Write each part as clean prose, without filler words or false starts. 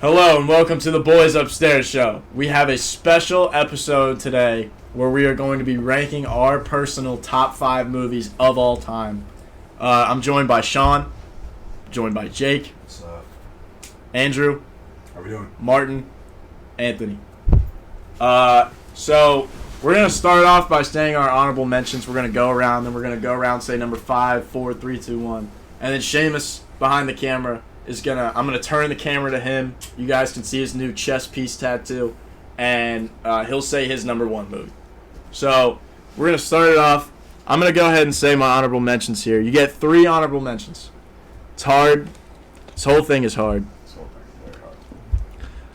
Hello and welcome to the Boys Upstairs show. We have a special episode today where we are going to be ranking our personal top 5 movies of all time. I'm joined by Sean, joined by Jake, What's up? Andrew, How we doing? Martin, Anthony. So we're going to start off by saying our honorable mentions. We're going to go around, then we're going to go around, say number 5, 4, 3, 2, 1. And then Seamus behind the camera I'm gonna turn the camera to him. You guys can see his new chest piece tattoo, and he'll say his number 1 movie. So we're gonna start it off. I'm gonna go ahead and say my honorable mentions here. You get 3 honorable mentions. It's hard. This whole thing is hard.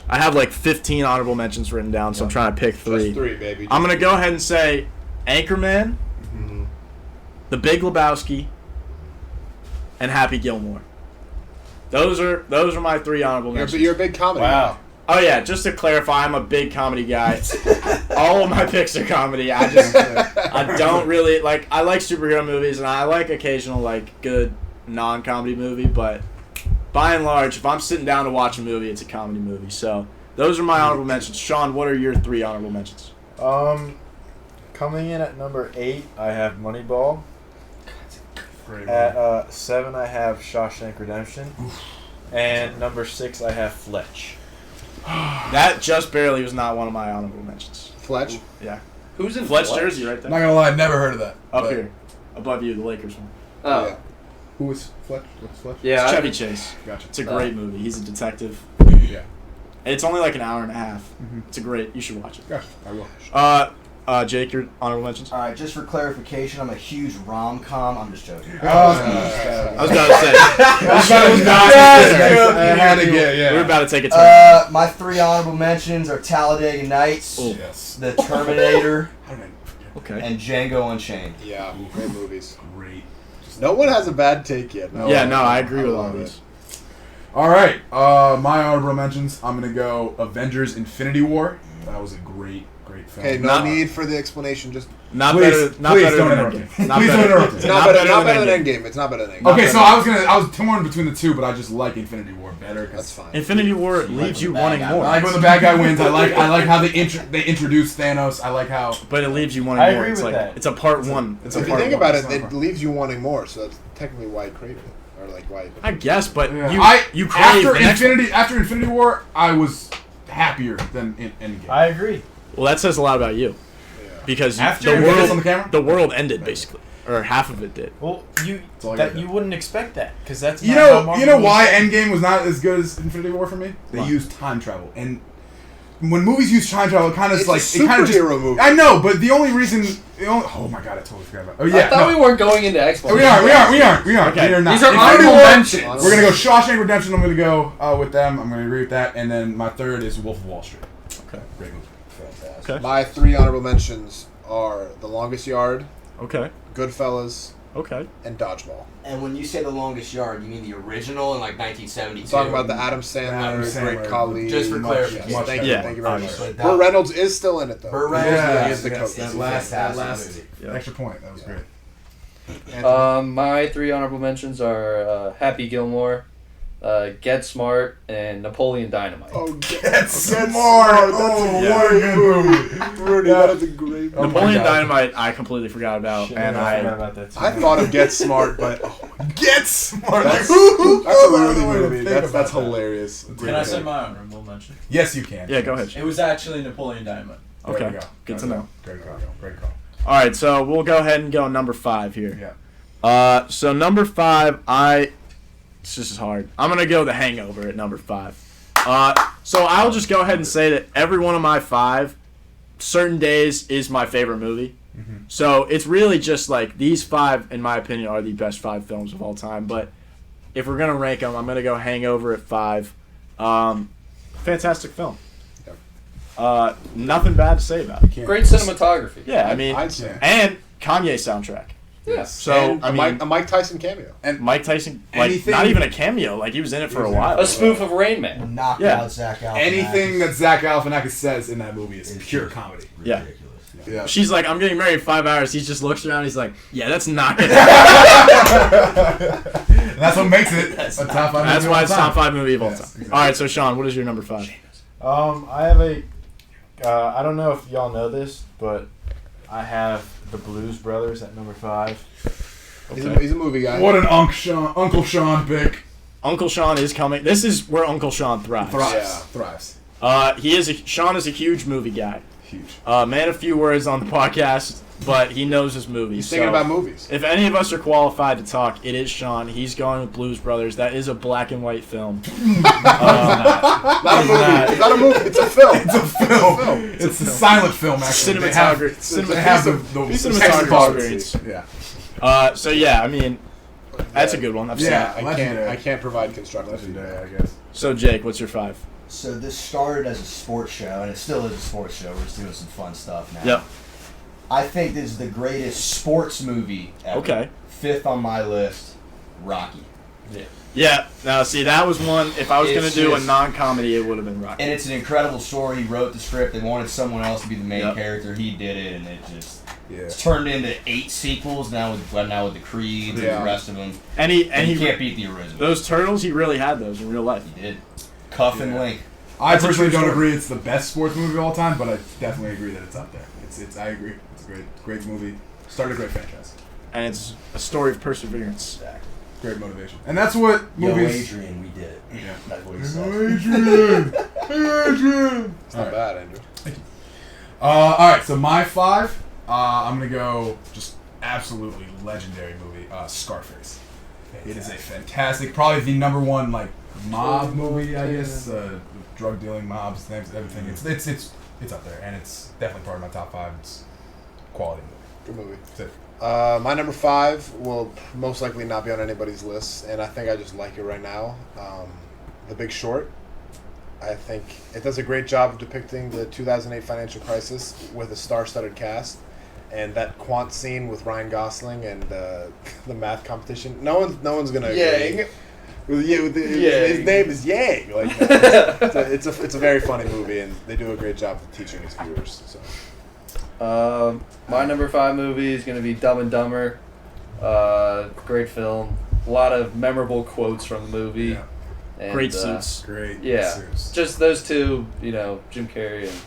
I have like 15 honorable mentions written down, so I'm trying to pick 3. Just 3, baby. I'm gonna go ahead and say Anchorman, The Big Lebowski, and Happy Gilmore. Those are my 3 honorable mentions. You're a big comedy guy. Oh yeah, just to clarify, I'm a big comedy guy. All of my picks are comedy. I don't really like. I like superhero movies and I like occasional like good non-comedy movie, but by and large, if I'm sitting down to watch a movie, it's a comedy movie. So those are my honorable mentions. Sean, what are your 3 honorable mentions? Coming in at number 8, I have Moneyball. Great At 7, I have Shawshank Redemption. And number 6, I have Fletch. That just barely was not one of my honorable mentions. Fletch? Yeah. Who's in Fletch jersey right Not there? gonna lie, I've never heard of that. Up but- here. Above you, the Lakers one. Oh. Yeah. Who is Fletch? What's Fletch? Yeah. It's Chevy Chase. Gotcha. It's a great movie. He's a detective. Yeah. And it's only like an hour and a half. Mhm. It's a great. You should watch it. Gotcha. I will. Jake, your honorable mentions. All right, just for clarification, I'm a huge rom-com. I'm just joking. I was about to say. I had to get, yeah. We're about to take a turn. My 3 honorable mentions are Talladega Nights, Oh. Yes. The Terminator, How did I forget? Okay. and Django Unchained. Yeah, great movies. Great. No one has a bad take yet. No. Yeah, no, I agree with all love these. All right. My honorable mentions. I'm gonna go Avengers: Infinity War. That was a great film. Okay, no need for the explanation. Just Not Please better. Not don't better than interrupt me. Endgame. Not Please don't better. interrupt me. it's not better than Endgame. It's not better than Endgame. Okay, so I was torn between the 2, but I just like Infinity War better. That's fine. Infinity War leaves you wanting more. I like when the bad guy wins. I like how they introduce Thanos. I like how. But it leaves you wanting I more. agree It's with like that. it's a part 1. It's a If you part think 1. about It's it, not it right. leaves you wanting more. So that's technically why you crave it, or like why. I guess, but Yeah. you crave the next one. After Infinity War, I was happier than in Endgame. I agree. Well, that says a lot about you Yeah. because After You get this on the camera? the world ended basically, or half of it did. Well, all I got. you wouldn't expect that because that's You not how know Marvel why movies- Endgame was not as good as Infinity War for me? They Why? used time travel, and when movies use time travel, it kind of It's like a it kind of superhero movie. I know, but the only reason, oh my god, I totally forgot about. Oh yeah, I thought no. we weren't going into we explanations. are. Okay. We are not. These are Infinity honorable War, mentions. We're gonna go Shawshank Redemption. I'm gonna go with them. I'm gonna agree with that, and then my 3rd is Wolf of Wall Street. Okay. Great movie. Fantastic. Okay. My 3 honorable mentions are The Longest Yard, Okay. Goodfellas, Okay. and Dodgeball. And when you say The Longest Yard, you mean the original in like 1972? I'm talking about the Adam Sandler, Great Colleague. Just for clarification. Much Thank better. you. Thank you very much. obviously. Burt Reynolds is still in it though. Burt Reynolds Yeah, he is the yes, coach. that It's a last fantastic movie. extra point. That was great. My 3 honorable mentions are Happy Gilmore, Get Smart, and Napoleon Dynamite. Oh, Get smart. That's Oh, a what a good movie. Rudy, that is a great Oh my Napoleon God. Dynamite, I completely forgot about, Shit, and I forgot I about that too. I thought of Get Smart, but Get smart. that's a Oh, Rudy I didn't movie. think That's about that. hilarious. Can I say my honorable mention? Yes, you can. yeah, go ahead. It was actually Napoleon Dynamite. There you Okay, go. good to There you know. go. Great call. Great call. All right, so we'll go ahead and go number 5 here. Yeah. So number 5, this is hard. I'm gonna go The Hangover at number 5. So I'll just go ahead and say that every one of my 5, certain days is my favorite movie. Mhm. So it's really just like these 5, in my opinion, are the best 5 films of all time. But if we're gonna rank them, I'm gonna go Hangover at 5. Fantastic film. Nothing bad to say about it. Can't- Great cinematography. Yeah, I mean, I'd say. and Kanye soundtrack. Yes. So And I a mean, Mike Tyson cameo. Mike Tyson, like Anything- not even a cameo, like he was in it for a while. A spoof of Rain Man. Knocked Yeah. out Zach Galifianakis. Anything that Zach Galifianakis says in that movie is It's pure just comedy. Yeah. Ridiculous. Yeah. She's like, I'm getting married in 5 hours. He just looks around. He's like, yeah, that's not gonna And that's what makes it a top 5 movie. That's of why all it's time. top 5 movie of all Yes, time. exactly. All right, so Sean, what is your number 5? I have a. I don't know if y'all know this, but I have the Blues Brothers at number 5. He's a movie guy. What an Uncle Sean pick. Uncle Sean is coming. This is where Uncle Sean thrives. Thrives. Sean is a huge movie guy. Huge. Man of few words on the podcast, but he knows his movies. He's thinking about movies. If any of us are qualified to talk, it is Sean. He's going with Blues Brothers. That is a black and white film. Not a movie. It's not a movie. It's a film. It's a film. It's a silent film, actually. Cinematography. They have the Cinematography parts. experience. Yeah. So yeah, I mean, that's a good one. I've seen Yeah. it. I can't provide constructive Legendary, feedback. I guess. So Jake, what's your 5? So this started as a sports show, and it still is a sports show. We're just doing some fun stuff now. Yep. I think this is the greatest sports movie ever. Okay. 5th on my list, Rocky. Yeah. Now, see, that was one. If I was going to It's do a just- non-comedy, it would have been Rocky. And it's an incredible story. He wrote the script. They wanted someone else to be the main Yep. character. He did it, and it just Yeah. it's turned into 8 sequels now with the Creed and Yeah. the rest of them. And And he you can't beat the original. those turtles. He really had those in real life. He did. Cuff and Yeah. Link. I That's a personally true don't story. agree it's the best sports movie of all time, but I definitely agree that it's up there. I agree. It's a great movie. Started a great franchise. And it's a story of perseverance. Great motivation. And that's what Yo, movies... Adrian, we did it. Yeah. That's what he said. Adrian! It's not bad, Andrew. Alright, so my 5, I'm going to go just absolutely legendary movie, Scarface. It is a fantastic, probably the number 1, like, mob movie, I guess. Drug dealing, mobs, things, everything. It's up there, and it's definitely part of my top 5. It's a quality movie. Good movie. That's it. My number 5 will most likely not be on anybody's list, and I think I just like it right now. The Big Short. I think it does a great job of depicting the 2008 financial crisis with a star-studded cast, and that quant scene with Ryan Gosling and the math competition. No one's gonna agree. His name is Yang. Like, it's a very funny movie, and they do a great job of teaching its viewers. So. My number 5 movie is going to be Dumb and Dumber. Great film. A lot of memorable quotes from the movie. Yeah. And, Great suits. Great Yeah. suits. Just those two, Jim Carrey and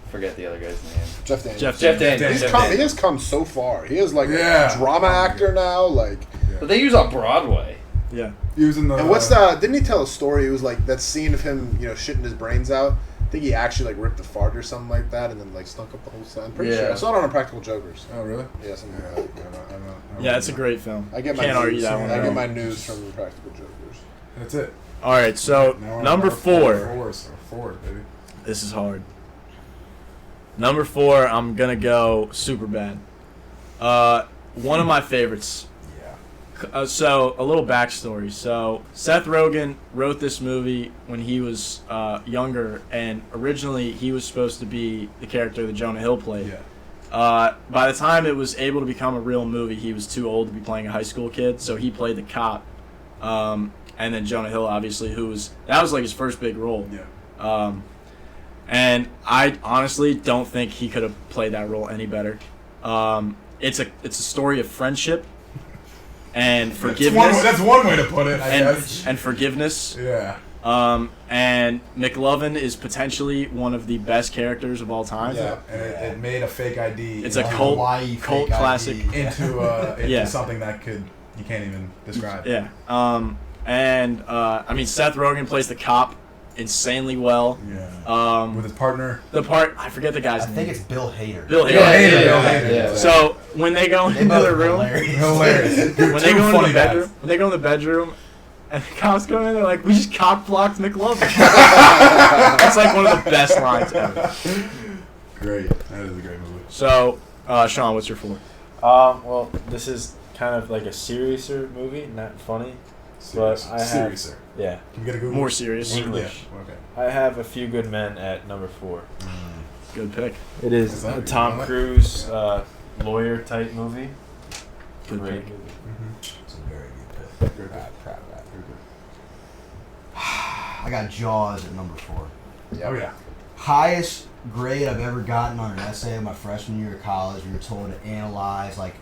forget the other guy's name. Jeff Daniels. Jeff Jeff Daniels. Daniels. He has come so far. He is like Yeah. a drama actor now. Like, But they use on Broadway. Yeah. He was in the... and what's the? Didn't he tell a story? It was like that scene of him, shitting his brains out. I think he actually like ripped a fart or something like that, and then like stunk up the whole set. I'm pretty sure I Yeah. saw it on Impractical Jokers. Oh, really? Yeah, something Yeah, like that. I don't Yeah, it's a great film. I get my Can't news, argue that one. I at get all. my news from Impractical Jokers. That's it. All right, so Now we're on number 4. 4, baby. This is hard. Number 4, I'm gonna go Superbad. One of my favorites. Yeah. So a little backstory. So Seth Rogen wrote this movie when he was younger, and originally he was supposed to be the character that Jonah Hill played. Yeah. By the time it was able to become a real movie, he was too old to be playing a high school kid, so he played the cop. And then Jonah Hill, obviously, that was like his first big role. Yeah. And I honestly don't think he could have played that role any better. It's a story of friendship and forgiveness. That's one way to put it, I guess. and forgiveness. Yeah. And McLovin is potentially one of the best characters of all time. Yeah. And it made a fake ID. It's a into- cult Hawaii cult fake classic. ID. into Yeah. something that you can't even describe. Yeah. I mean, Seth Rogen plays the cop insanely well. Yeah. With his partner. I forget the guy's I name. think it's Bill Hader. Bill Hader. Bill Hader. Yeah. So when they go They into both the room, hilarious. Hilarious. when they go into funny the guys. bedroom, and the cops come in, they're like, "We just cock blocked McLovin." That's like one of the best lines ever. Great. That is a great movie. So, Sean, what's your 4? Well, this is kind of like a seriouser movie, not funny. But I have- Serious. Yeah. Can we get a Google? More serious. English. Yeah. Okay. I have A Few Good Men at number 4. Good pick. It is Is that a what Tom you call it? Cruise lawyer type movie. Good Great pick. movie. It's a very good pick. Very good. Proud of that. Very good. I got Jaws at number 4. Yeah. Oh yeah. highest grade I've ever gotten on an essay in my freshman year of college. We were told to analyze like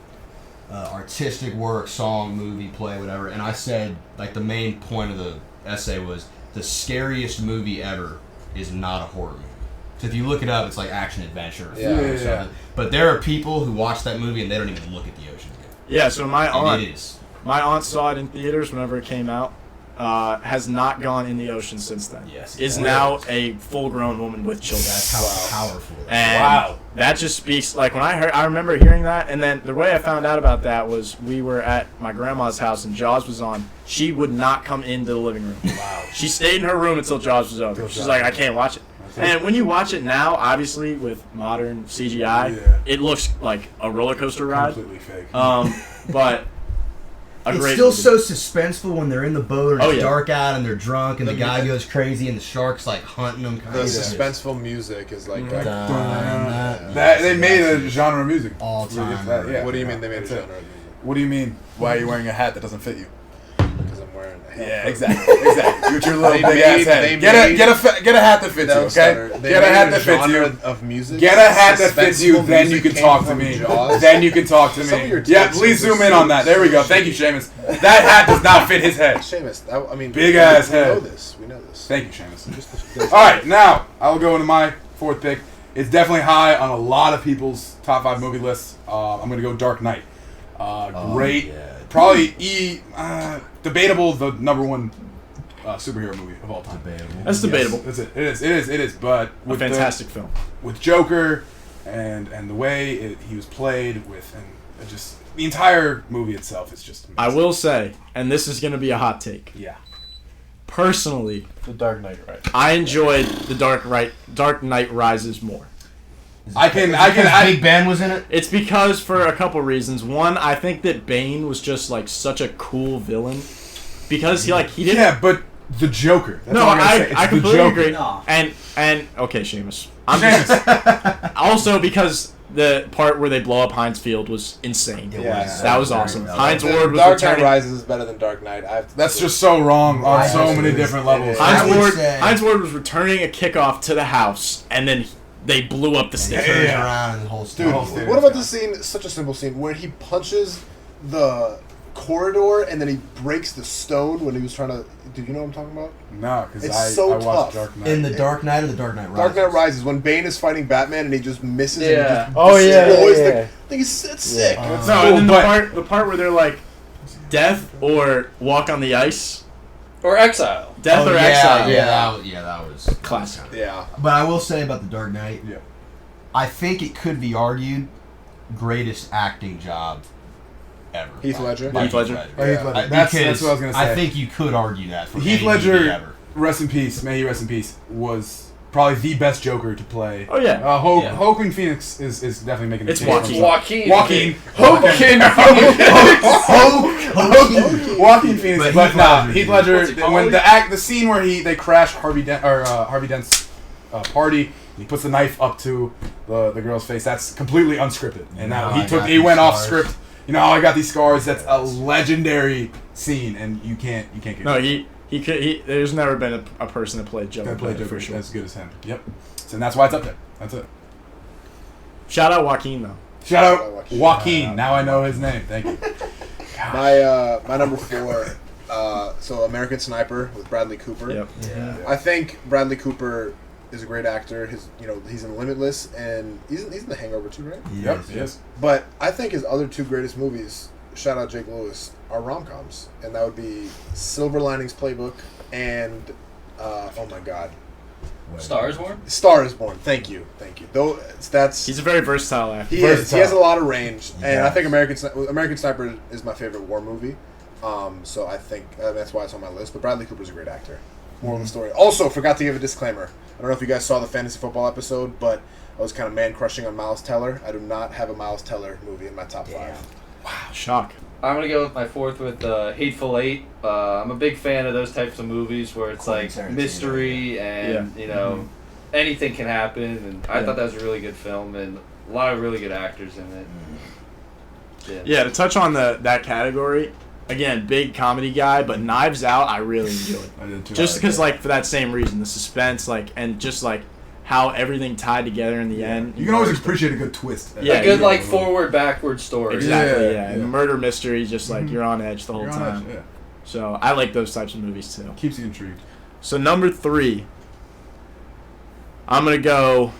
artistic work, song, movie, play, whatever. And I said like the main point of the essay was the scariest movie ever is not a horror movie. So if you look it up, it's like action adventure. Yeah. But there are people who watch that movie and they don't even look at the ocean again. Yeah, so my And it is. aunt saw it in theaters whenever it came out. Has not gone in the ocean since then. Yes. Is now a full-grown woman with children. That's how powerful it is. And that just speaks, like when I remember hearing that, and then the way I found out about that was we were at my grandma's house and Jaws was on. She would not come into the living room. Wow. She stayed in her room until Jaws was over. She's like, I can't watch it. And when you watch it now, obviously with modern CGI, it looks like a roller coaster ride. Completely fake. But a It's great still movie. so suspenseful when they're in the boat and it's yeah. dark out and they're drunk and the guy goes crazy and the shark's like hunting them. The suspenseful music is like That they made a genre of music. All It's really time. that, yeah. What do you mean they made a That's it. genre of music? What do you mean? Why are you wearing a hat that doesn't fit you? Because I'm wearing a hat. Yeah, exactly. With your little They big ass made- head. they Get a hat that fits you, No, okay? Stutter. They Get a made hat that fits genre you. of music. Get a hat that fits you, Suspenseful then you music can came talk to from me. Jaws. Then you can talk to Some of your me. Yeah, takes please are zoom in on that. There we go. Thank you, Seamus. That hat does not fit his head. Seamus, I mean, Big ass we head. know this. We know this. Thank you, Seamus. Just All right, now I'll go into my fourth pick. It's definitely high on a lot of people's top 5 movie lists. I'm gonna go Dark Knight. Great, probably debatable the number 1 superhero movie of all time. That's debatable. That's it. It is. But A with fantastic film. with Joker and the way he was played with, and just the entire movie itself is just amazing. I will say, and this is going to be a hot take. Yeah. Personally, The Dark Knight, right? I enjoyed the Dark Knight Rises more. Big Ben was in it. It's because for a couple reasons. One, I think that Bane was just like such a cool villain because he didn't. Yeah, but the Joker. That's No, all I'm gonna say. It's I the completely Joker. agree. No. And okay, Seamus. I'm just also because the part where they blow up Heinz Field was insane. That was awesome. Heinz Ward was Dark Knight returning. Rises is better than Dark Knight. That's just so wrong on so many different levels. Heinz Ward was returning a kickoff to the house, and then they blew up the Turns stadium. around and the whole Dude, story. what about the scene? Such a simple scene where he punches the corridor and then he breaks the stone when he was trying to. Do you know what I'm talking about? No, because It's I so watched tough. Dark Knight. In the Dark Knight or the Dark Knight Rises? Dark Knight Rises when Bane is fighting Batman and he just misses. And he Yeah. just Oh, yeah, destroys yeah, the- yeah. Like it's sick. It's No, cool. and then but- the part where they're like, death or walk on the ice, Or Exile. death or yeah, exile. that was Classic. Yeah. But I will say about the Dark Knight, Yeah. I think it could be argued greatest acting job ever. Heath Ledger? By Heath Ledger. Oh, Heath Ledger. That's because what I was gonna say. I think you could argue that for Heath any Ledger, movie ever. rest in peace, may he rest in peace, was probably the best Joker to play. Oh yeah. Yeah. Joaquin Phoenix is definitely making a It's change. Joaquin. Joaquin. Joaquin Phoenix, But but Heath nah, Ledger, Heath dude. Ledger. What's it called? When the scene where they crash Harvey Dent's party, and he puts the knife up to the girl's face. That's completely unscripted, and Now now I got he these went off scars. script. You know, I got these scars. That's a legendary scene, and you can't get No, there's never been a person that played Joker that play better, Joker for sure. as good as him. Yep, and that's why it's up there. That's it. Shout out Joaquin though. Shout Shout out out Joaquin. Joaquin. Now I know his name. Thank you. My number 4, so American Sniper with Bradley Cooper. Yep. Yeah. I think Bradley Cooper is a great actor. He's in Limitless and he's in The Hangover too, right? Yep. Yes. But I think his other 2 greatest movies, shout out Jake Lewis, are rom-coms, and that would be Silver Linings Playbook and oh my God, Star is Born? Star is Born. Thank you. Though that's He's a very versatile actor. he is. He has a versatile. lot of range, and I Yes. think American Sniper is my favorite war movie. So I think that's why it's on my list. But Bradley Cooper's a great actor. Moral of the story. Also, forgot to give a disclaimer. I don't know if you guys saw the fantasy football episode, but I was kind of man crushing on Miles Teller. I do not have a Miles Teller movie in my top 5. Shock. I'm going to go with my 4th with Hateful Eight. I'm a big fan of those types of movies where it's Quentin like Tarantino, mystery and, you know, anything can happen. And I thought that was a really good film and a lot of really good actors in it. Yeah, to touch on that category, again, big comedy guy, but Knives Out I really enjoyed. I did too. Just because, like, for that same reason, the suspense, like, and just like how everything tied together in the end. You can always appreciate a good twist. Yeah, a good yeah. like forward backward story. Exactly. Yeah, Yeah. And yeah. murder mystery, just like you're on edge the whole You're on time. edge, yeah. So I like those types of movies too. Keeps you intrigued. So number 3, I'm gonna go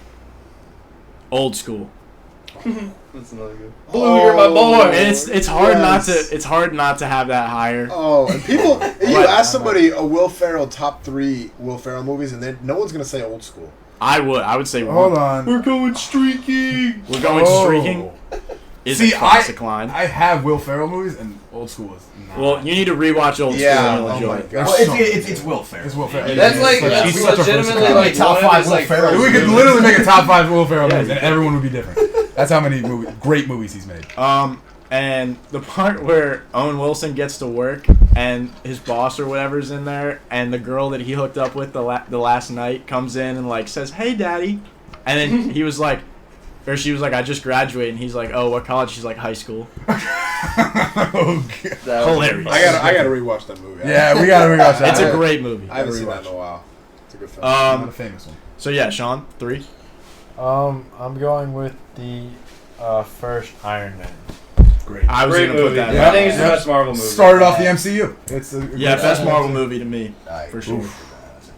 old school. That's another good. Blue, you're my boy. And it's hard Yes. not to have that higher. Oh, and people, you But- ask somebody a Will Ferrell top 3 Will Ferrell movies, and then no one's gonna say Old School. I would say Hold one. on. We're going streaking. We're going streaking. Is See, a classic line. I have Will Ferrell movies, and Old School is not. Well, you need to rewatch old Yeah, school and you'll oh enjoy my it. God. Well, so it's Will Ferrell. It's Will Ferrell. That's like He's that's such a legitimately versatile- like Top one of five his, Will like Ferrell first We could movies. literally make a top 5 Will Ferrell Yeah, movies, and everyone would be different. That's how many great movies he's made. And the part where Owen Wilson gets to work and his boss or whatever's in there, and the girl that he hooked up with the last night comes in and like says, "Hey, daddy," and then he was like, or she was like, "I just graduated," and he's like, "Oh, what college?" She's like, "High school." Oh, God. That was- Hilarious. I gotta rewatch that movie. Yeah, we gotta rewatch that. It's a great movie. I haven't seen that rewatch. in a while. It's a good film. Not a famous one. So yeah, Sean, 3. I'm going with the first Iron Man. Great. I was Great gonna put movie. that. Yeah. I think it's the Yeah. best Marvel movie. Started off the MCU. It's a Yeah, great best film. Marvel movie to me, for sure.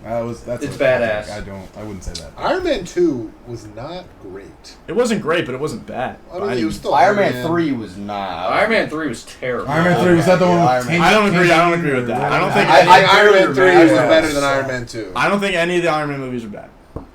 That's It's badass. I wouldn't say that. Iron Man 2 was not great. It wasn't great, but it wasn't bad. I mean, it was still Iron Man 3 was not. Iron Man 3 was terrible. Iron Man 3, was that the one with Iron Man. I don't agree with that. I don't think- I think Iron Man 3 was Yeah. better than Iron Man 2. I don't think any of the Iron Man movies are bad.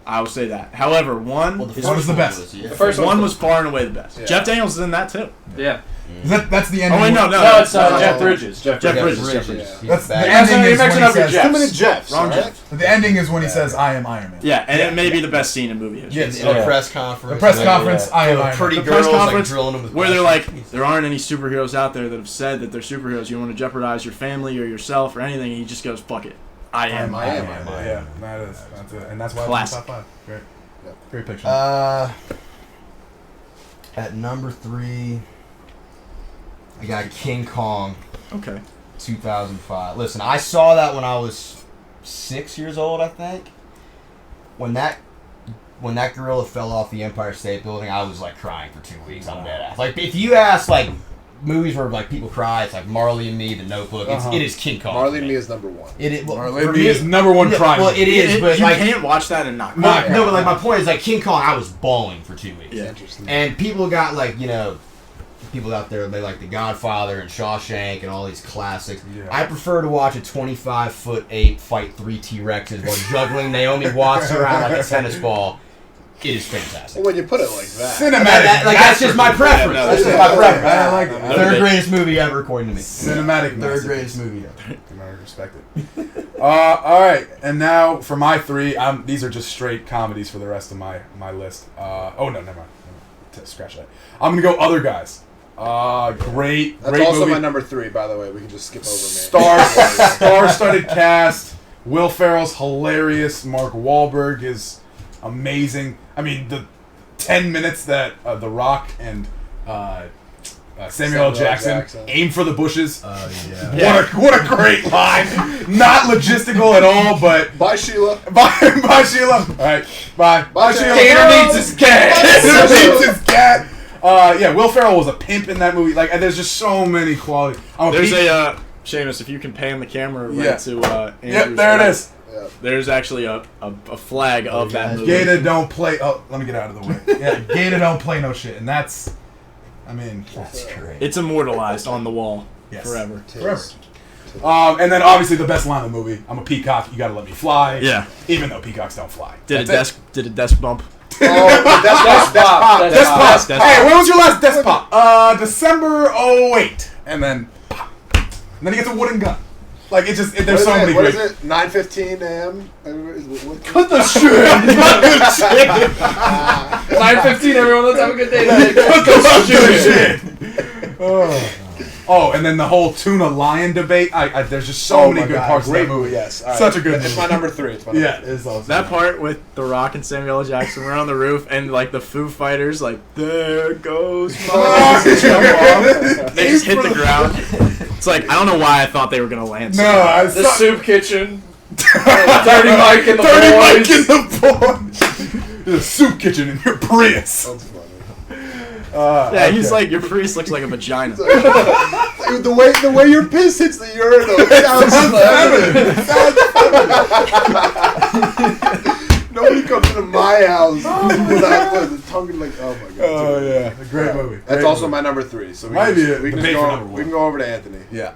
I will say that. However, one Well, the is What was first the one best? was, yeah. The first one one was far and away the best. Yeah. Jeff Daniels is in that too. Yeah. That's the Oh ending. wait, no, No, it's No. Jeff Bridges. Jeff Jeff Bridges. Bridges. Jeff Bridges. Yeah. That's the Yeah, ending so you is when mentioned he up your says. Jeff. Too many Jeffs, Wrong alright? Jeff. The ending is when he says, "I am Iron Man." Yeah, and it may be the best scene in movie history. Yes. In a press conference. The press like, conference, I am Iron Man. Pretty The press girls like conference drilling him with where they're questions. like, there aren't any superheroes out there that have said that they're superheroes. You want to jeopardize your family or yourself or anything, and he just goes, "Fuck it, I am." I am. Yeah, that is. That's it. And that's why Classic. it's top 5. Great. Yep. Great picture. At number 3, I got King Kong, Okay. 2005. Listen, I saw that when I was 6 years old, I think. When that gorilla fell off the Empire State Building, I was like crying for 2 weeks. I'm dead ass. Like if you ask like movies where like people cry, it's like Marley and Me, The Notebook. It is King Kong. Marley for and Me is number 1. It is. Well, Marley for and Me is number 1 yeah, crime. Well, it is, but you like can't watch that and not. well, cry. no, but like my point is like King Kong, I was bawling for 2 weeks. Yeah. Interesting. And people got like, you know, people out there, they like The Godfather and Shawshank and all these classics. Yeah. I prefer to watch a 25-foot ape fight 3 T-Rexes while juggling Naomi Watts around like a tennis ball. It is fantastic. Well, when you put it like that. Cinematic. That's just my preference. Yeah, no, That's just yeah, my yeah, preference. I like that. Third greatest movie ever, according to me. Cinematic. Third masterpiece. greatest movie ever. I respect it. All right, and now for my 3, these are just straight comedies for the rest of my list. Oh no, never mind. Scratch that. I'm gonna go Other Guys. Great That's also movie. my number 3, by the way. We can just skip over me. Star-studded cast. Will Ferrell's hilarious. Mark Wahlberg is amazing. I mean, the 10 minutes that The Rock and Samuel L. Jackson aim for the bushes. Yeah. What a great line. Not logistical at all, but Bye, Sheila. bye Sheila. All right, bye. Bye, Sheila. Gator needs his cat. Gator needs his cat. Yeah, Will Ferrell was a pimp in that movie. Like, and there's just so many qualities. There's a Seamus, if you can pan the camera right Yeah. to Yep, Andrew's there it right, is. Yeah. There's actually a flag of that movie. Gator don't play. Oh, let me get out of the way. Yeah, Gator don't play no shit, and that's. I mean, That's great. It's immortalized on the wall Yes. forever. forever. And then obviously the best line in the movie. I'm a peacock. You gotta let me fly. Yeah. Even though peacocks don't fly. Did That's a desk bump? Oh, that's pop. it. That's pop. Despot. Hey, when was your last Despot? December 08. And then pop. And then he gets a wooden gun. Like, it's just, there's so many What great. is it? 9:15 a.m. Cut the shit. 9:15, everyone. Let's have a good day. Cut the shit. Oh, and then the whole tuna lion debate. There's just so many good parts of that movie. Yes. All right. Such a good It's movie. my number 3. It's my number Yeah, 3. it's awesome. That part with The Rock and Samuel L. Jackson were on the roof, and like the Foo Fighters, like there goes my jump off. They just hit the ground. It's like I don't know why I thought they were gonna land. so No, high. The soup kitchen. Dirty Mike and the Dirty boys. Mike and the boys. There's a soup kitchen in your Prius. That's funny. Yeah, he's okay. like, your Prius looks like a vagina. Dude, the way your piss hits the urinal sounds feminine. Nobody comes into my house without the tongue like, oh my god. Oh yeah, a great movie. That's Great also movie. my number 3. So we Might can, be just, a we, can debate just for go, number we can one. go over to Anthony. Yeah.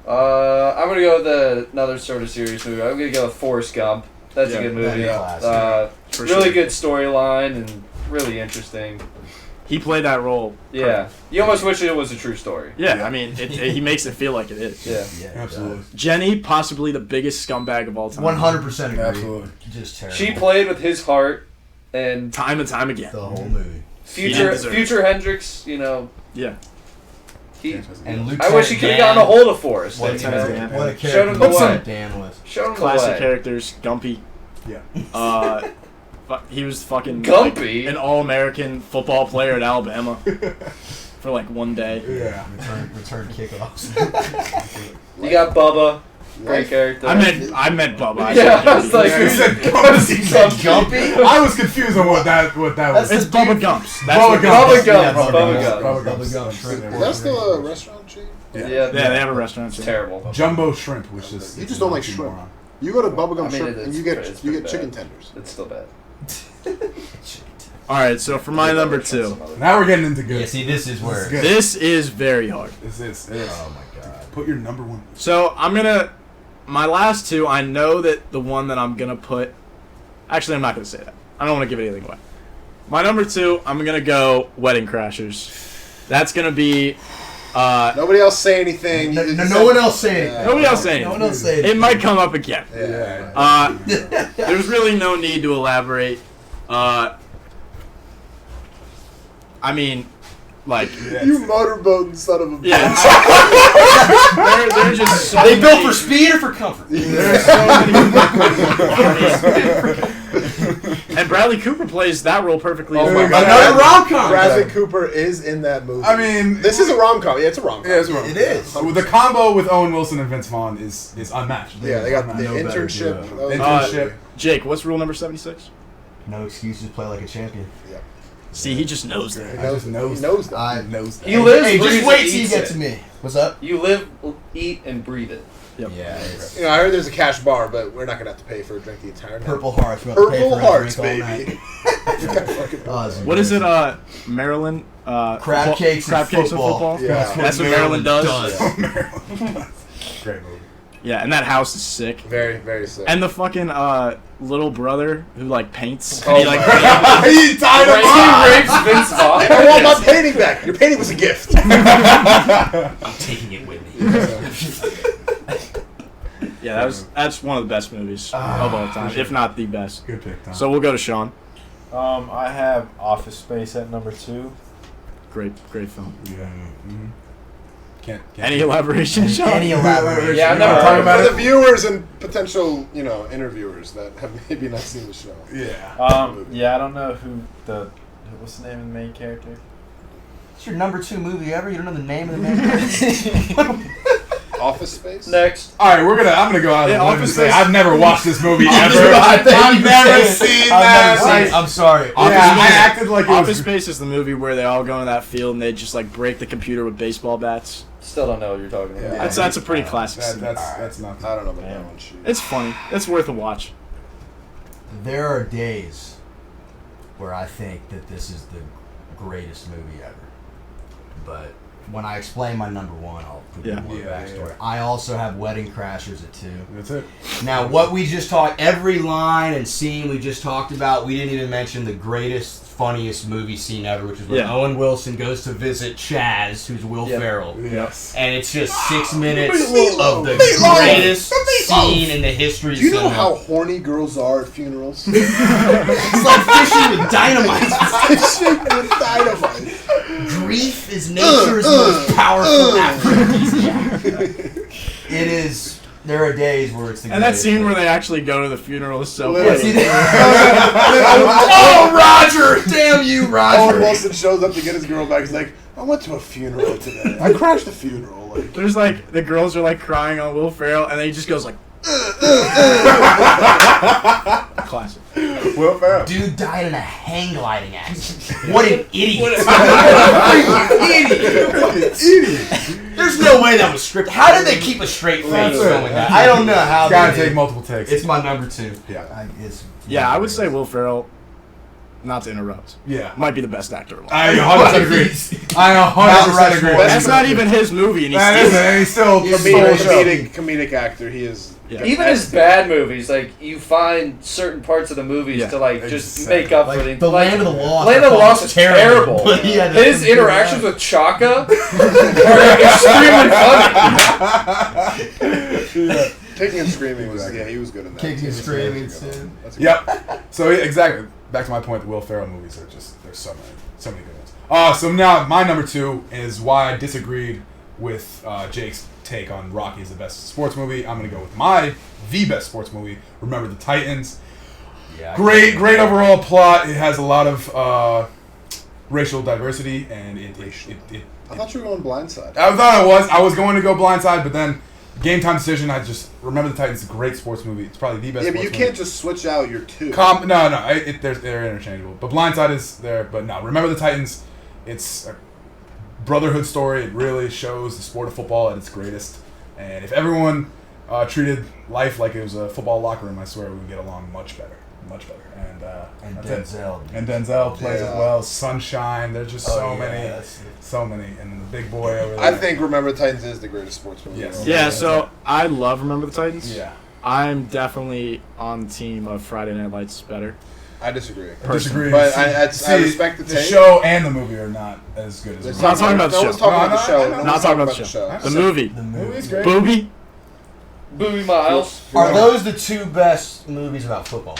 I'm gonna go with another sort of serious movie. I'm gonna go with Forrest Gump. That's Yeah, a good movie. classic. For Really sure. good storyline and really interesting. He played that role. Yeah, you almost wish it was a true story. Yeah, I mean, he makes it feel like it is. Yeah. Yeah, Absolutely. Jenny, possibly the biggest scumbag of all time. 100% agree. Absolutely. Just terrible. She played with his heart, and Time and time again. the whole movie. He didn't deserve it. future Hendrix. You know, Yeah. he. And Luke. I wish he could have gotten a hold of Forrest. What, and, Lieutenant Dan. what a Showed character him the way. that Dan was. Show him the Classic way. characters. Gumpy. Yeah. He was fucking Gumpy? like, an all-American football player at Alabama for like one day. Yeah. Return kickoffs. You got Bubba, great Life- character. I meant Bubba. I Yeah, said I was Gumpy. like, Yeah, he said Gumpy. Gumpy. I was confused on what that was. It's Bubba Gumps. That's Bubba what Gumps. Bubba Gump Yeah, from Bubba Bubba Gump. Gump. Bubba Gump. Shrimp. Is that still a restaurant chain? Yeah, Yeah, they have a restaurant it's too. terrible. Jumbo shrimp, which is You just don't like shrimp. You go to Bubblegum I mean, Shrimp it's and you get pretty chicken bad. tenders. It's still bad. All right, so for my number 2, Now we're getting into good. Yeah, see, this is where. This is good. this is very hard. This is. Oh my god. Put your number 1. So my last 2, I know that the one that I'm gonna put. Actually, I'm not gonna say that. I don't want to give anything away. My number 2, I'm gonna go Wedding Crashers. That's gonna be. Nobody else say anything. No one else say anything. Nobody else say No one anything. else say It anything. might come up again. Yeah. There's really no need to elaborate. I mean, like, You motorboating son of a bitch. yeah. They're just so They built many- for speed or for comfort? There's so many. And Bradley Cooper plays that role perfectly. Oh as my well. God. Another rom-com. Bradley Cooper is in that movie. I mean, this is a rom-com. Yeah, it's a rom-com. Yeah, it's wrong. It is. The combo with Owen Wilson and Vince Vaughn is unmatched. Yeah, they got the No better internship. duo. Internship. Jake, what's rule number 76? No excuses. Play like a champion. See, he just knows that. He I knows just that. knows He knows that. that. I- He knows that. He lives, Hey, breathes, just wait and till you eats get it. to me. What's up? You live, eat, and breathe it. Yep. Yeah, it's You know, I heard there's a cash bar, but we're not gonna have to pay for a drink the entire night. Purple Hearts. We have to pay Purple for a Hearts, drink all baby. night. Oh, it's What is it, embarrassing. Maryland? Crab cakes and crab cakes football. and football? Yeah. That's what Maryland does. Great movie. Yeah, and that house is sick. Very, very sick. And the fucking little brother who like paints. Oh He, like, He tied him He up. rapes Vince Vaughn. I want my painting back. Your painting was a gift. I'm taking it with me. yeah, that's one of the best movies of all time, if not the best. Good pick, Tom. So we'll go to Sean. I have Office Space at number 2. Great film. Yeah. Mm-hmm. Can't Any elaboration, Sean? Any elaboration? Yeah, I've never talked about For it. the viewers and potential, interviewers that have maybe not seen the show. Yeah. Yeah, I don't know what's the name of the main character? It's your number 2 movie ever. You don't know the name of the man. Office Space. Next. All right, I'm gonna go out Yeah, on a limb and Office say Space- I've never watched this movie Office ever. Space- I've never seen that. I've never seen it. I'm sorry. Yeah, I acted like it Office was. Space is the movie where they all go into that field and they just like break the computer with baseball bats. Still don't know what you're talking about. Yeah. That's a pretty classic scene. That's nothing. I don't know about Damn. that one. Shoot. It's funny. It's worth a watch. There are days where I think that this is the greatest movie ever. But when I explain my number 1, I'll put Yeah. more Yeah, backstory. yeah. I also have Wedding Crashers at 2. That's it. Now, what we just talked, every line and scene we just talked about, we didn't even mention the greatest, funniest movie scene ever, which is when Yeah. Owen Wilson goes to visit Chaz, who's Will Yeah. Ferrell. Yes. And it's just 6 minutes Meatloaf. of the Meatloaf. greatest Meatloaf. scene in the history of Do you know cinema. how horny girls are at funerals? It's like fishing with dynamite. Fishing with dynamite. Grief is nature's most powerful aphrodisiac. It is. There are days where it's the And that greatest scene thing. where they actually go to the funeral is so Literally. funny. Oh, Roger! Damn you, Owen Roger! Wilson shows up to get his girl back. He's like, I went to a funeral today. I crashed the funeral. Like, There's like the girls are like crying on Will Ferrell, and then he just goes like, Classic. Will Ferrell. Dude died in a hang gliding accident. What an idiot! Idiot! There's no way that was scripted. How did they keep a straight face filming that? I don't know how. It's gotta they take did. multiple takes. It's my number 2. Yeah. Yeah, I would say Will Ferrell. Not to interrupt. Yeah. Might be the best actor of all. I 100% agree. I 100% agree. That's not even his movie, and That is, and he's still comedic actor. He is. Yeah. Even his bad movies, like you find certain parts of the movies to like just make up for The Land of the Lost. Land of the Lost is terrible. But he had His interactions with Chaka are extremely funny. Kicking and Screaming was he was good in that. Kicking and Screaming, too. Yep. So exactly. Back to my point. The Will Ferrell movies are just there's so many good ones. So now my number 2 is why I disagreed with Jake's take on Rocky as the best sports movie. I'm gonna go with the best sports movie. Remember the Titans. Yeah, Great overall plot. It has a lot of racial diversity, and it I thought you were going Blindside. I was going to go Blindside, but then game time decision. I just Remember the Titans is a great sports movie. It's probably the best. Yeah, but you sports can't movie. just switch out your two. They're interchangeable. But Blindside is there. But no, Remember the Titans. It's a brotherhood story. It really shows the sport of football at its greatest. And if everyone treated life like it was a football locker room, I swear we would get along much better. And Denzel. And Denzel plays Yeah. as well. Sunshine. There's just so many. And then the big boy over there. I think Remember the Titans is the greatest sports movie. Yes. ever. Yeah, so I love Remember the Titans. Yeah. I'm definitely on the team of Friday Night Lights better. I disagree. I disagree. But I respect the take. show and the movie are not as good as the It's movie. Not talking about the no show. one's talking about the No, show. I know. No Not one's talking about the show. The movie. The movie's great. Booby. Booby Miles. Are those the 2 best movies about football?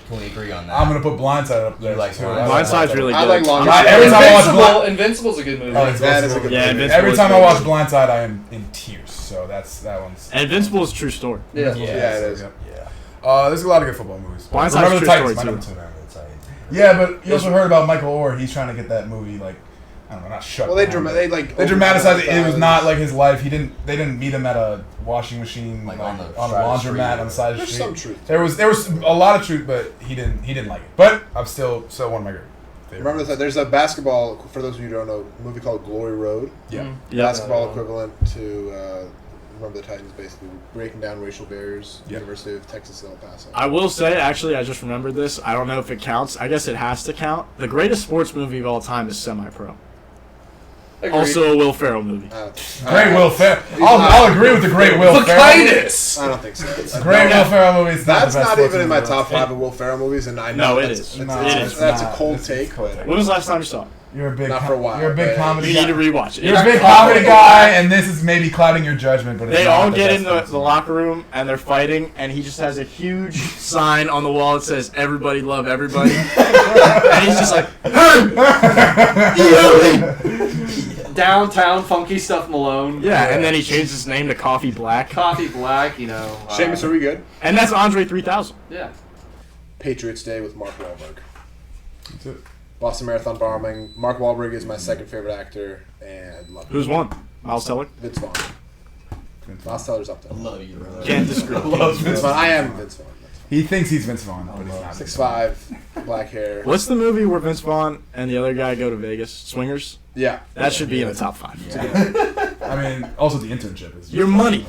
Can we agree on that? I'm gonna put Blindside up there. You like too. Blindside? Blindside's really good. I like Long Every time I watch Invincible's a good movie. That is a good Yeah, movie. Invincible Every is time I good. watch Blindside, I am in tears. So that one's. And Invincible is a true story. Yeah. Yeah, it is. There's a lot of good football movies. Blindside's Remember the true Titans, story, my too. number 2. Yeah, but you also heard about Michael Orr. He's trying to get that movie I don't know, not shut. Well, down, they dramatized it. It was not like his life. They didn't meet him at a washing machine, Like on on a the side of the laundromat street. on the side of the There's street. some truth. There was a lot of truth, but he didn't like it. But I'm still one of my favorite. Remember that there's a basketball, for those of you who don't know, movie called Glory Road. Yeah. Yeah. Basketball equivalent to Remember the Titans, basically breaking down racial barriers. Yep. University of Texas El Paso. I will say, actually, I just remembered this. I don't know if it counts. I guess it has to count. The greatest sports movie of all time is Semi-Pro. Agreed. Also a Will Ferrell movie. Great Will Ferrell. I'll agree with the great Will Ferrell. Vaginas! I don't think so. Great Will Ferrell movie. It's That's the best not sports even in my movie. top 5 of Will Ferrell movies, and I No, know it that's, is. it's- It is. That's a cold take. When was the last time you saw it? You're a big. Not for a while, You're a big but comedy. You guy. need to rewatch it. You're a big comedy guy, and this is maybe clouding your judgment. But it's They not all the get best in sports the movie. locker room and they're fighting, and he just has a huge sign on the wall that says "Everybody love everybody," and he's just like, Downtown Funky Stuff Malone. yeah, and then he changed his name to Coffee Black, Coffee Black, you know. Seamus, are we good? and that's Andre 3000. Yeah. Patriots Day with Mark Wahlberg. That's it. Boston Marathon bombing. Mark Wahlberg is my second favorite actor, and I love him. Who's won? Miles Teller. Vince Vaughn. Miles Teller's up there. love you, brother. Can't disagree. Vince Vaughn. I am Vince Vaughn. He thinks he's Vince Vaughn, but he's not. 6'5", black hair. What's the movie where Vince Vaughn and the other guy go to Vegas? Swingers. Yeah. That should be in the top 5. I mean, also the internship is. Your money.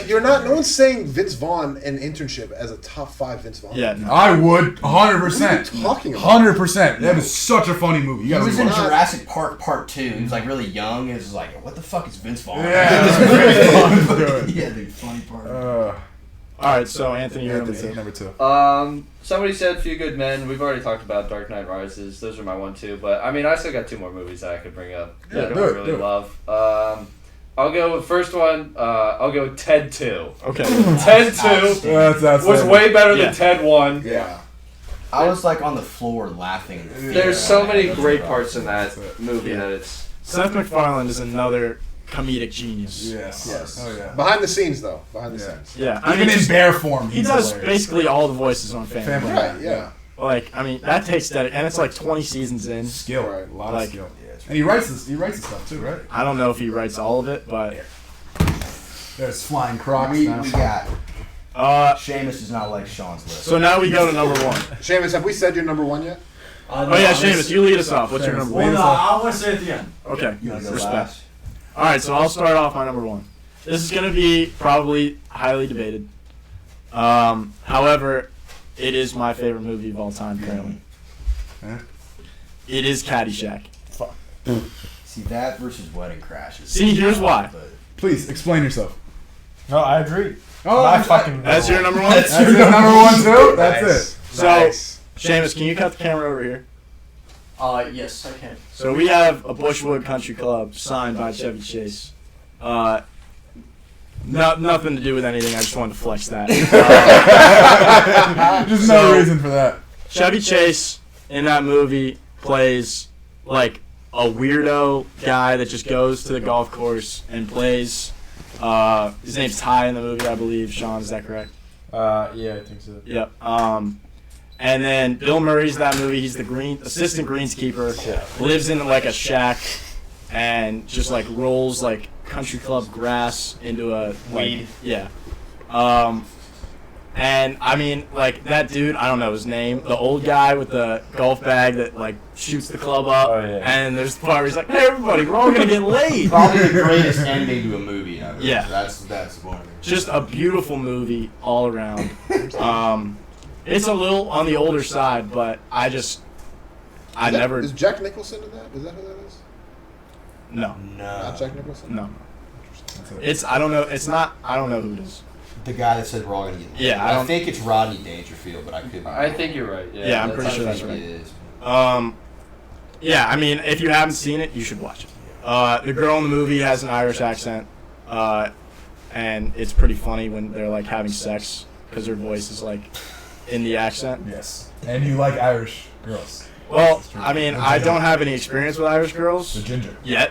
You're not. No one's saying Vince Vaughn and Internship as a top 5 Vince Vaughn. Yeah. No. I would 100%. What are you talking about? 100%. That is such a funny movie. You He gotta was in watch it. Jurassic Park Part 2. He was like really young. It was like, what the fuck is Vince Vaughn? Yeah. Yeah, the funny part. All right, so Anthony, you're number 2. Number 2. Somebody said Few Good Men. We've already talked about Dark Knight Rises. Those are my 1, 2. But I mean, I still got 2 more movies that I could bring up that I do it, really do it. love. I'll go with first one. I'll go Ted 2. Okay. Ted 2 That's was way better Yeah. than Ted 1. Yeah. I was like on the floor laughing. There's so many great parts in that movie that it's. Seth MacFarlane is another comedic genius. Yes. Yes. Oh yeah. Behind the scenes, though. Behind the Yeah. scenes. Yeah, I Even mean, in bear form, he he's does hilarious. basically all the voices on Family. Family. Right. Yeah. Like, I mean, that takes dedication, and it's like 20 seasons in. Skill, Right. a lot Like- of skill. And he writes this. He writes this stuff too, right? I don't know if he writes all of it, but There's flying crocs We now. got Seamus does not like Sean's list. So now we go to number 1. Seamus, have we said your number 1 yet? Oh yeah, Seamus, you lead us off. What's your number Well, 1? no, I want to say it at the end. Okay, You wanna go respect. last? All right, so I'll start off my number 1. This is gonna be probably highly debated. However, it is my favorite movie of all time currently. Huh? It is Caddyshack. See, that versus Wedding Crashes. See, here's why. But Please explain yourself. No, I agree. Oh, My fucking. That's your number 1. That's your number 1 too. That's it. So, Seamus, can you cut the camera over here? Yes, I can. So we have a Bushwood Country Club signed by Chevy Chase. Nothing to do with anything. I just wanted to flex that. There's So- no reason for that. Chevy Chase in that movie plays like a weirdo guy that just goes to the golf course and plays. His name's Ty in the movie, I believe. Sean, is that correct? Yeah, I think so. Yep. And then Bill Murray's in that movie. He's the assistant greenskeeper. Lives in like a shack and just like rolls like country club grass into a Weed. Yeah. And I mean, like that dude, I don't know his name, the old guy with the golf bag that like shoots the club up. Oh, yeah. And there's the part where he's like, "Hey everybody, we're all gonna get laid." probably the greatest ending to a movie ever. Yeah. That's one. Just a beautiful movie all around. It's a little on the older side, but I never. Is Jack Nicholson in that? Is that who that is? No, Not No. Jack Nicholson? no. That's it. It's I don't know. It's not. I don't know who it is. The guy that said we're all gonna get laid. Yeah, I I don't- think it's Rodney Dangerfield, but I could be I wrong. think you're right. Yeah, Yeah, I'm that pretty sure sounds that's I right. think it is. Yeah, I mean, if you haven't seen it, you should watch it. The girl in the movie has an Irish accent, and it's pretty funny when they're like having sex because her voice is like in the accent. Yes. And you like Irish girls. Well, I mean, I don't have any experience with Irish The girls ginger. yet.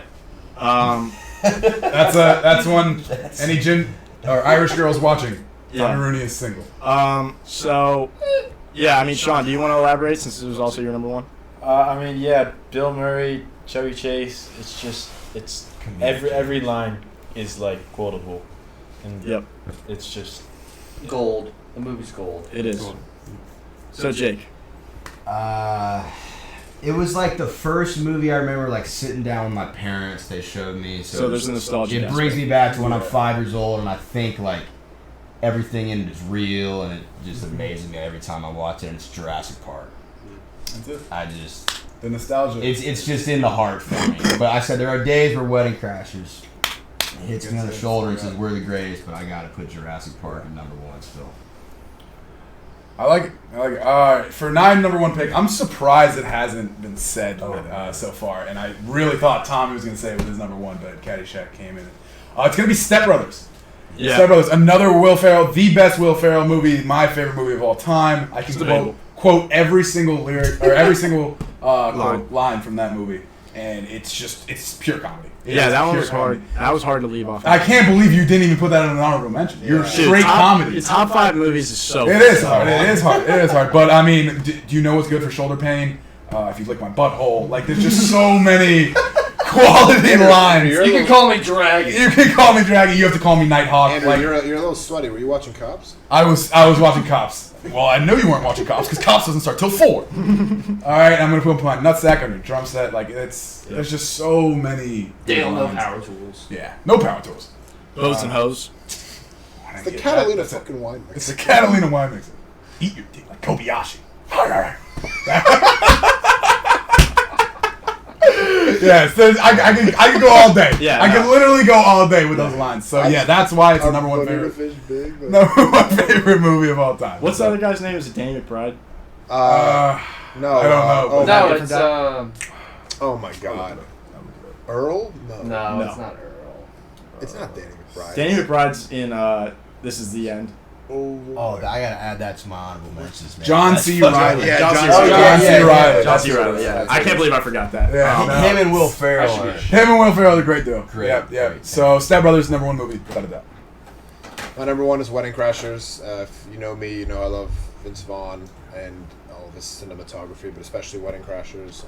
That's one. Any or Irish girls watching. Yeah. Tommy Rooney is single. So, yeah, I mean, Sean, do you want to elaborate since it was also your number 1? I mean, yeah, Bill Murray, Chevy Chase. It's every line is like quotable, and Yep, it's just Gold. The movie's gold. it is. So, Jake. It was like the first movie I remember like sitting down with my parents. They showed me. So there's a nostalgia. It brings me back to when I'm 5 years old, and I think like everything in it is real, and it just amazes me every time I watch it. And it's Jurassic Park. That's it. I just The nostalgia. it's just in the heart for me. But I said there are days where Wedding Crashers hits me on the shoulder and says we're the greatest, but I gotta put Jurassic Park at number 1 still. I like it. All right, for my number 1 pick, I'm surprised it hasn't been said so far, and I really thought Tommy was going to say it was his number 1, but Caddyshack came in. It's going to be Step Brothers. Yeah. Step Brothers, another Will Ferrell, the best Will Ferrell movie, my favorite movie of all time. I can quote every single lyric or every single line from that movie, and it's pure comedy. It Yeah, is that one pure was hard. comedy. That was hard to leave off. I can't believe you didn't even put that in an honorable mention. You're Yeah. straight comedy. The top 5 movies is so. It is hard. It is hard. It is hard. But I mean, do you know what's good for shoulder pain? If you lick my butthole, like there's just so many quality lines. You're You can call me Dragon. You can call me Dragon. You have to call me Nighthawk. Andrew, Like you're a little sweaty. Were you watching Cops? I was watching Cops. Well, I know you weren't watching Cops because Cops doesn't start till 4. All right, I'm gonna put my nutsack on your drum set. Like there's just so many. They don't know lines. power tools. Yeah, no power tools. Boats and hoes. It's the Catalina fucking wine mix. It's the Catalina wine mixer. Eat your dick like Kobayashi. Yes, I can go all day. Yeah, I can literally go all day with those lines. So yeah, that's why it's the number 1 Butter the favorite. Fish Big. Number 1 favorite movie of all time. What's the other guy's name? Is it Danny McBride? No, I don't know, Oh, but- No, different it's oh my God. Earl? No. no, it's not Earl. It's not Danny McBride. Danny McBride's in This Is the End. Oh, I gotta add that to my honorable mentions, man. John That's C. fucking- Reilly. Yeah, John C. John Reilly. John C. Reilly. John C. Reilly, yeah. I can't believe I forgot that. Yeah, no. Him and Will Ferrell. are- Him and Will Ferrell are a great duo. Great, Yeah. great. So Step Brothers, number 1 movie, without a doubt. My number 1 is Wedding Crashers. If you know me, you know I love Vince Vaughn and all of his cinematography, but especially Wedding Crashers.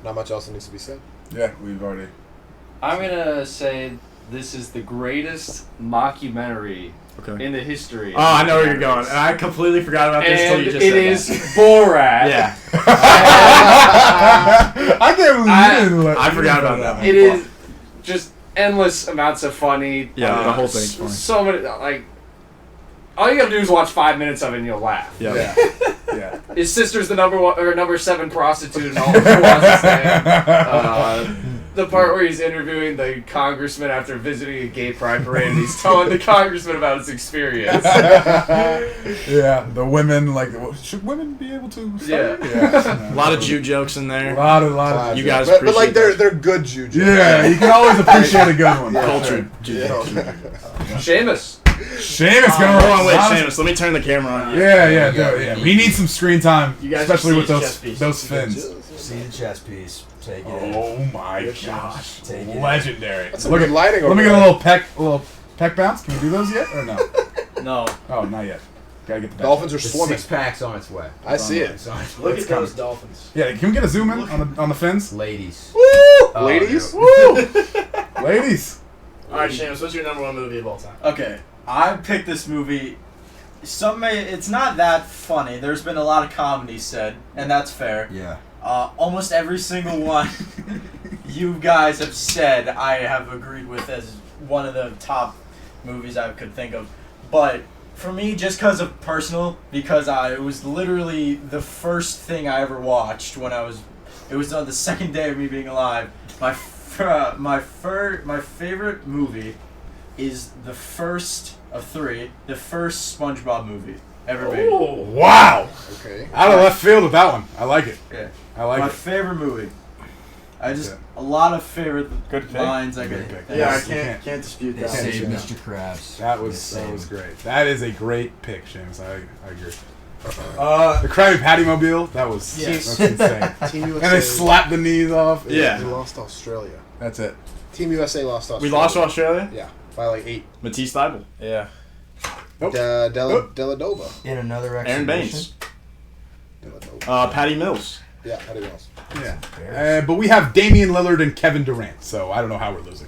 Not much else needs to be said. Yeah, we've already. I'm gonna say This is the greatest mockumentary Okay. in the history. Oh, I know where you're going. And I completely forgot about this till And you just it said is Borat. Yeah. I can't believe you didn't let I me forgot know about that. It is just endless amounts of funny. Yeah, the whole thing's funny. So many, like, all you gotta do is watch 5 minutes of it and you'll laugh. Yeah. Yeah. His sister's the number 7 prostitute and all she wants to say. The part where he's interviewing the congressman after visiting a gay pride parade and he's telling the congressman about his experience. Yeah, the women, like, should women be able to start? Yeah. A lot of Jew jokes in there. A lot of. You guys but like appreciate they're good Jew jokes. Yeah, you can always appreciate a good one. Cultured Jew Yeah. jokes. Seamus. Seamus gonna Hold on, wait, run. Seamus. Let me turn the camera on. Yeah, yeah. He needs some screen time, You guys especially can with see his chest piece. those fins. See the chess piece. Take it in. Oh my gosh, Take it. legendary! That's some good lighting Let over me get there. a little peck bounce. Can we do those yet or no? No. Oh, not yet. Gotta get the Dolphins are The swimming. 6-pack's on its way. I see it. It's on its way. Look It's at coming. those dolphins. Yeah, can we get a zoom in on the fins? Ladies. Woo! Oh, Ladies? no. Woo! Ladies. All right, Seamus, what's your number one movie of all time? Okay, I picked this movie. It's not that funny. There's been a lot of comedy said, and that's fair. Yeah. Almost every single one you guys have said, I have agreed with as one of the top movies I could think of. But for me, just because of personal, because it was literally the first thing I ever watched when it was on the second day of me being alive. My favorite movie is the first of 3, the first SpongeBob movie ever made. Wow. Okay. Out of left field with that one. I like it. Yeah. I like My it. favorite movie. Okay. A lot of favorite Good pick. lines I Good could. pick. Yeah, I You can't dispute They that. saved Yeah. Mr. Krabs. That They was saved him. great. That is a great pick, James. I agree. Uh, The Krabby Patty Mobile. That was Yes. that's insane. Team USA. And they slapped the knees off. Yeah. They lost Australia. That's it. Team USA lost Australia. we lost to Australia. Yeah, by like 8. Matisse Thybulle. Yeah. Nope. Deladova. In another Aaron exhibition. Baines. Deladova. Patty Mills. Yeah, how do you know? Yeah. But we have Damian Lillard and Kevin Durant, so I don't know how we're losing.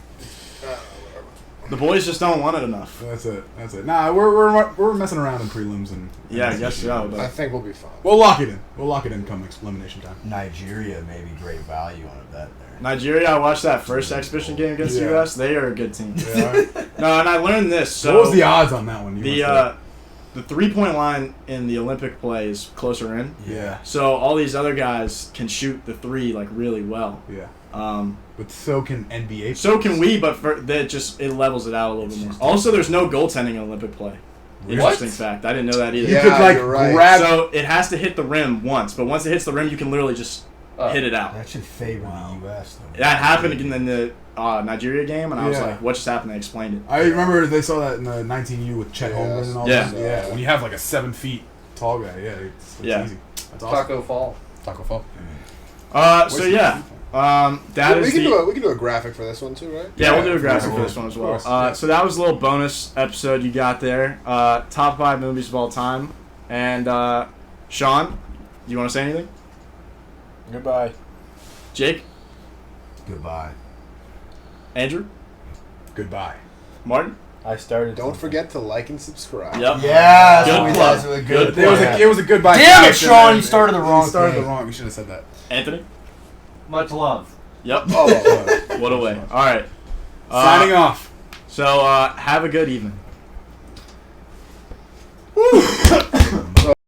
The boys just don't want it enough. That's it. That's it. Nah, we're messing around in prelims and. Yeah, I guess so. I But think we'll be fine. We'll lock it in. We'll lock it in come elimination time. Nigeria may be great value on a bet there. Nigeria, I watched that first exhibition game against the Yeah. U.S. They are a good team. Yeah. No, and I learned this. So what was the odds on that one? You the must the 3-point line in the Olympic play is closer in. Yeah. So all these other guys can shoot the 3 like really well. Yeah. Um, But so can NBA. so can we, but it levels it out a little bit more. Also, there's no goaltending in Olympic play. Interesting fact. I didn't know that either. You Yeah, could like you're right. grab. So it has to hit the rim once, but once it hits the rim, you can literally just hit it out. That should favor the U.S. though. That happened in the Nigeria game, and I was Yeah. like, "What just happened?" They explained it. I remember they saw that in the 19U with Chet Yes. Holmgren and all Yeah. that. Yeah. When you have like a 7 feet tall guy, yeah, it's Yeah. easy. That's awesome. Taco Fall. Taco Fall. So yeah, that we is can the. we can do a graphic for this one too, right? Yeah, we'll do a Yeah, graphic of for this one as well. course, yeah. So that was a little bonus episode you got there. Top 5 movies of all time. And Sean, do you want to say anything? Goodbye. Jake? Goodbye. Andrew? Goodbye. Martin? I started. Don't forget to like and subscribe. Yep. Yeah, Good that's plug. what we Good good. plug. It was a goodbye. Damn it, couch, Sean! and You started the wrong You started thing. the wrong. You should have said that. Anthony? Much love. Yep. Oh, What a way. All right. Signing off. So have a good evening.